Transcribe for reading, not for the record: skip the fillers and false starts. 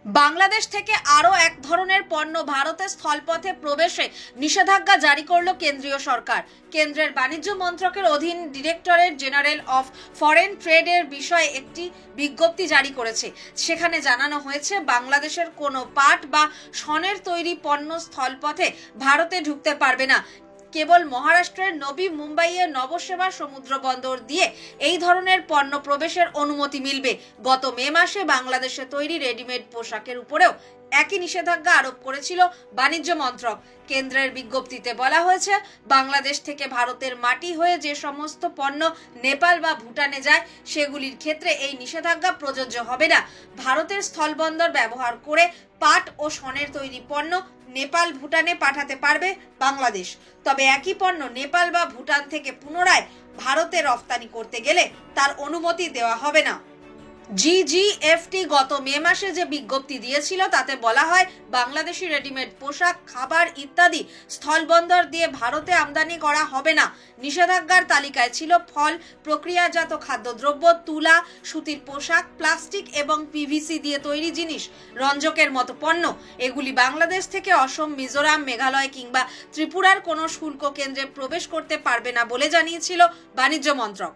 বাংলাদেশ থেকে আরও এক ধরনের পণ্য ভারতের স্থলপথে প্রবেশে নিষেধাজ্ঞা জারি করল কেন্দ্রীয় সরকার। কেন্দ্রের বাণিজ্য মন্ত্রকের অধীন ডিরেক্টরেট জেনারেল অফ ফরেন ট্রেডের বিষয়ে একটি বিজ্ঞপ্তি জারি করেছে। সেখানে জানানো হয়েছে, বাংলাদেশের কোনো পাট বা শনের তৈরি পণ্য স্থলপথে ভারতে ঢুকতে পারবে না। কেবল মহারাষ্ট্রের নবী মুম্বাইয়ের নবসেবা সমুদ্র বন্দর দিয়ে এই ধরনের পণ্য প্রবেশের অনুমতি মিলবে। গত মে মাসে বাংলাদেশে তৈরি রেডিমেড পোশাকের উপরেও একই নিষেধাজ্ঞা আরোপ করেছিল বাণিজ্য মন্ত্রক। কেন্দ্রের বিজ্ঞপ্তিতে বলা হয়েছে, বাংলাদেশ থেকে ভারতের মাটি হয়ে যে সমস্ত পণ্য নেপাল বা ভুটানে যায় সেগুলির ক্ষেত্রে এই নিষেধাজ্ঞা প্রযোজ্য হবে না। ভারতের স্থলবন্দর ব্যবহার করে পাট ও শনের তৈরি পণ্য নেপাল ভুটানে পাঠাতে পারবে বাংলাদেশ। তবে একই পণ্য নেপাল বা ভুটান থেকে পুনরায় ভারতে রফতানি করতে গেলে তার অনুমতি দেওয়া হবে না। জিজিএফটি গত মে মাসে যে বিজ্ঞপ্তি দিয়েছিল তাতে বলা হয়, বাংলাদেশি রেডিমেড পোশাক, খাবার ইত্যাদি স্থলবন্দর দিয়ে ভারতে আমদানি করা হবে না। নিষেধাজ্ঞার তালিকায় ছিল ফল, প্রক্রিয়াজাত খাদ্যদ্রব্য, তুলা, সুতির পোশাক, প্লাস্টিক এবং পিভিসি দিয়ে তৈরি জিনিস, রঞ্জকের মতো পণ্য। এগুলি বাংলাদেশ থেকে অসম, মিজোরাম, মেঘালয় কিংবা ত্রিপুরার কোনো শুল্ক কেন্দ্রে প্রবেশ করতে পারবে না বলে জানিয়েছিল বাণিজ্য মন্ত্রক।